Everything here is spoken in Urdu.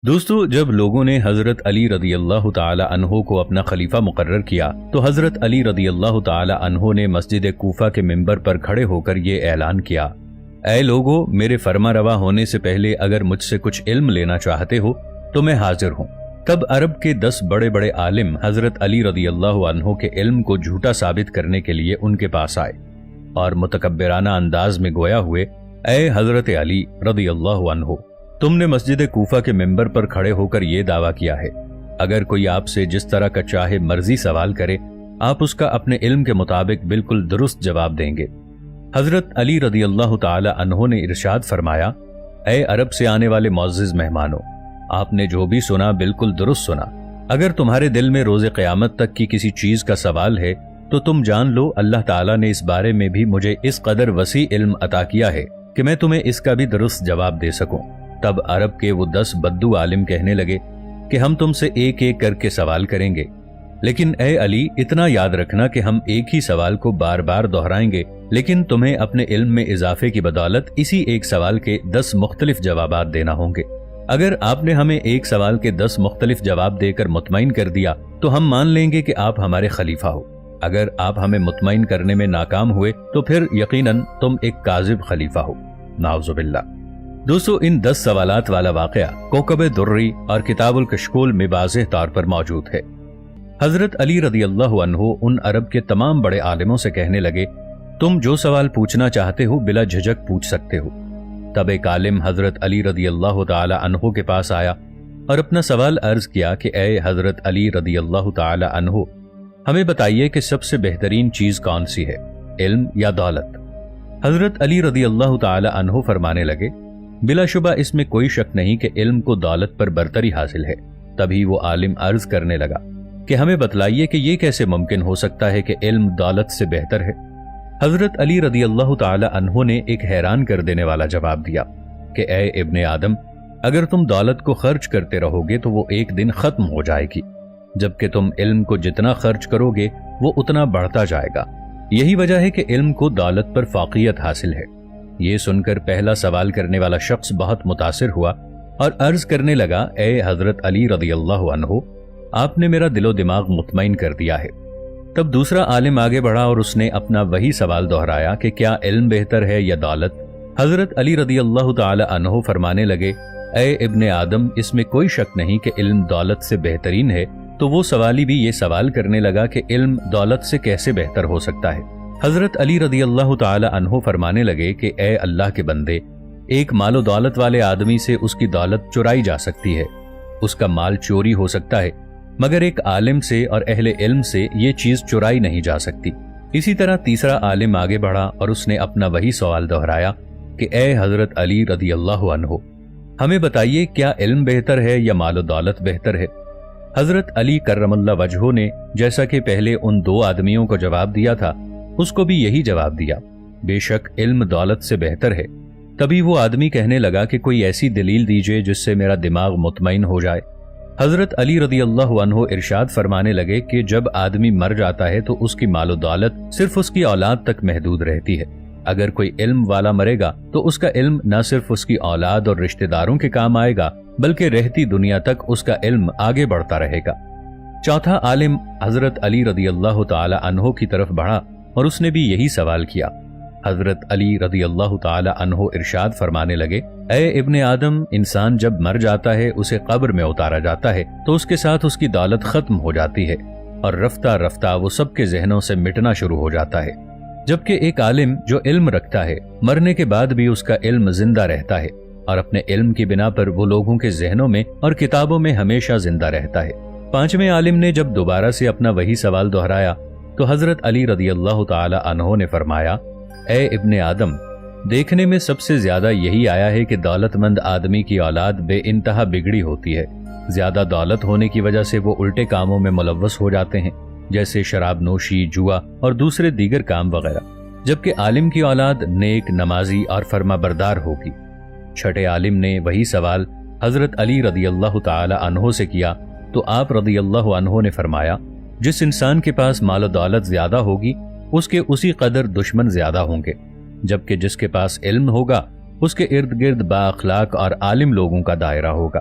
دوستو، جب لوگوں نے حضرت علی رضی اللہ تعالی عنہ کو اپنا خلیفہ مقرر کیا تو حضرت علی رضی اللہ تعالی عنہ نے مسجد کوفہ کے منبر پر کھڑے ہو کر یہ اعلان کیا: اے لوگو، میرے فرما روا ہونے سے پہلے اگر مجھ سے کچھ علم لینا چاہتے ہو تو میں حاضر ہوں۔ تب عرب کے 10 بڑے بڑے عالم حضرت علی رضی اللہ عنہ کے علم کو جھوٹا ثابت کرنے کے لیے ان کے پاس آئے اور متکبرانہ انداز میں گویا ہوئے: اے حضرت علی رضی اللہ عنہ، تم نے مسجد کوفہ کے منبر پر کھڑے ہو کر یہ دعویٰ کیا ہے، اگر کوئی آپ سے جس طرح کا چاہے مرضی سوال کرے آپ اس کا اپنے علم کے مطابق بالکل درست جواب دیں گے۔ حضرت علی رضی اللہ تعالی عنہ نے ارشاد فرمایا: اے عرب سے آنے والے معزز مہمانوں، آپ نے جو بھی سنا بالکل درست سنا۔ اگر تمہارے دل میں روز قیامت تک کی کسی چیز کا سوال ہے تو تم جان لو اللہ تعالیٰ نے اس بارے میں بھی مجھے اس قدر وسیع علم عطا کیا ہے کہ میں تمہیں اس کا بھی درست جواب دے سکوں۔ تب عرب کے وہ 10 بدو عالم کہنے لگے کہ ہم تم سے ایک ایک کر کے سوال کریں گے، لیکن اے علی اتنا یاد رکھنا کہ ہم ایک ہی سوال کو بار بار دہرائیں گے، لیکن تمہیں اپنے علم میں اضافے کی بدولت اسی ایک سوال کے 10 مختلف جوابات دینا ہوں گے۔ اگر آپ نے ہمیں ایک سوال کے 10 مختلف جواب دے کر مطمئن کر دیا تو ہم مان لیں گے کہ آپ ہمارے خلیفہ ہو۔ اگر آپ ہمیں مطمئن کرنے میں ناکام ہوئے تو پھر یقیناً تم ایک کاذب خلیفہ ہو، نعوذ باللہ۔ دوستو، ان 10 سوالات والا واقعہ کوكب درری اور کتاب الکشکول میں واضح طور پر موجود ہے۔ حضرت علی رضی اللہ عنہ ان عرب کے تمام بڑے عالموں سے کہنے لگے: تم جو سوال پوچھنا چاہتے ہو بلا جھجک پوچھ سکتے ہو۔ تب ایک عالم حضرت علی رضی اللہ تعالی عنہ کے پاس آیا اور اپنا سوال عرض کیا کہ اے حضرت علی رضی اللہ تعالی عنہ، ہمیں بتائیے کہ سب سے بہترین چیز کون سی ہے، علم یا دولت؟ حضرت علی رضی اللہ تعالی عنہ فرمانے لگے: بلا شبہ اس میں کوئی شک نہیں کہ علم کو دولت پر برتری حاصل ہے۔ تبھی وہ عالم عرض کرنے لگا کہ ہمیں بتلائیے کہ یہ کیسے ممکن ہو سکتا ہے کہ علم دولت سے بہتر ہے؟ حضرت علی رضی اللہ تعالی عنہ نے ایک حیران کر دینے والا جواب دیا کہ اے ابن آدم، اگر تم دولت کو خرچ کرتے رہو گے تو وہ ایک دن ختم ہو جائے گی، جبکہ تم علم کو جتنا خرچ کرو گے وہ اتنا بڑھتا جائے گا۔ یہی وجہ ہے کہ علم کو دولت پر فوقیت حاصل ہے۔ یہ سن کر پہلا سوال کرنے والا شخص بہت متاثر ہوا اور عرض کرنے لگا: اے حضرت علی رضی اللہ عنہ، آپ نے میرا دل و دماغ مطمئن کر دیا ہے۔ تب دوسرا عالم آگے بڑھا اور اس نے اپنا وہی سوال دہرایا کہ کیا علم بہتر ہے یا دولت؟ حضرت علی رضی اللہ تعالی عنہ فرمانے لگے: اے ابن آدم، اس میں کوئی شک نہیں کہ علم دولت سے بہترین ہے۔ تو وہ سوالی بھی یہ سوال کرنے لگا کہ علم دولت سے کیسے بہتر ہو سکتا ہے؟ حضرت علی رضی اللہ تعالی عنہ فرمانے لگے کہ اے اللہ کے بندے، ایک مال و دولت والے آدمی سے اس کی دولت چرائی جا سکتی ہے، اس کا مال چوری ہو سکتا ہے، مگر ایک عالم سے اور اہل علم سے یہ چیز چرائی نہیں جا سکتی۔ اسی طرح تیسرا عالم آگے بڑھا اور اس نے اپنا وہی سوال دہرایا کہ اے حضرت علی رضی اللہ عنہ، ہمیں بتائیے کیا علم بہتر ہے یا مال و دولت بہتر ہے؟ حضرت علی کرم اللہ وجہہ نے جیسا کہ پہلے ان 2 آدمیوں کو جواب دیا تھا اس کو بھی یہی جواب دیا: بے شک علم دولت سے بہتر ہے۔ تبھی وہ آدمی کہنے لگا کہ کوئی ایسی دلیل دیجئے جس سے میرا دماغ مطمئن ہو جائے۔ حضرت علی رضی اللہ عنہ ارشاد فرمانے لگے کہ جب آدمی مر جاتا ہے تو اس کی مال و دولت صرف اس کی اولاد تک محدود رہتی ہے۔ اگر کوئی علم والا مرے گا تو اس کا علم نہ صرف اس کی اولاد اور رشتہ داروں کے کام آئے گا بلکہ رہتی دنیا تک اس کا علم آگے بڑھتا رہے گا۔ چوتھا عالم حضرت علی رضی اللہ تعالی عنہ کی طرف بڑھا اور اس نے بھی یہی سوال کیا۔ حضرت علی رضی اللہ تعالی عنہ ارشاد فرمانے لگے: اے ابن آدم، انسان جب مر جاتا ہے اسے قبر میں اتارا جاتا ہے تو اس کے ساتھ اس کی دولت ختم ہو جاتی ہے اور رفتہ رفتہ وہ سب کے ذہنوں سے مٹنا شروع ہو جاتا ہے، جبکہ ایک عالم جو علم رکھتا ہے مرنے کے بعد بھی اس کا علم زندہ رہتا ہے اور اپنے علم کی بنا پر وہ لوگوں کے ذہنوں میں اور کتابوں میں ہمیشہ زندہ رہتا ہے۔ پانچویں عالم نے جب دوبارہ سے اپنا وہی سوال دہرایا تو حضرت علی رضی اللہ تعالی عنہ نے فرمایا: اے ابن آدم، دیکھنے میں سب سے زیادہ یہی آیا ہے کہ دولت مند آدمی کی اولاد بے انتہا بگڑی ہوتی ہے۔ زیادہ دولت ہونے کی وجہ سے وہ الٹے کاموں میں ملوث ہو جاتے ہیں، جیسے شراب نوشی، جوا اور دوسرے دیگر کام وغیرہ، جبکہ عالم کی اولاد نیک، نمازی اور فرما بردار ہوگی۔ چھٹے عالم نے وہی سوال حضرت علی رضی اللہ تعالی عنہ سے کیا تو آپ رضی اللہ عنہ نے فرمایا: جس انسان کے پاس مال و دولت زیادہ ہوگی اس کے اسی قدر دشمن زیادہ ہوں گے، جبکہ جس کے پاس علم ہوگا اس کے ارد گرد با اخلاق اور عالم لوگوں کا دائرہ ہوگا۔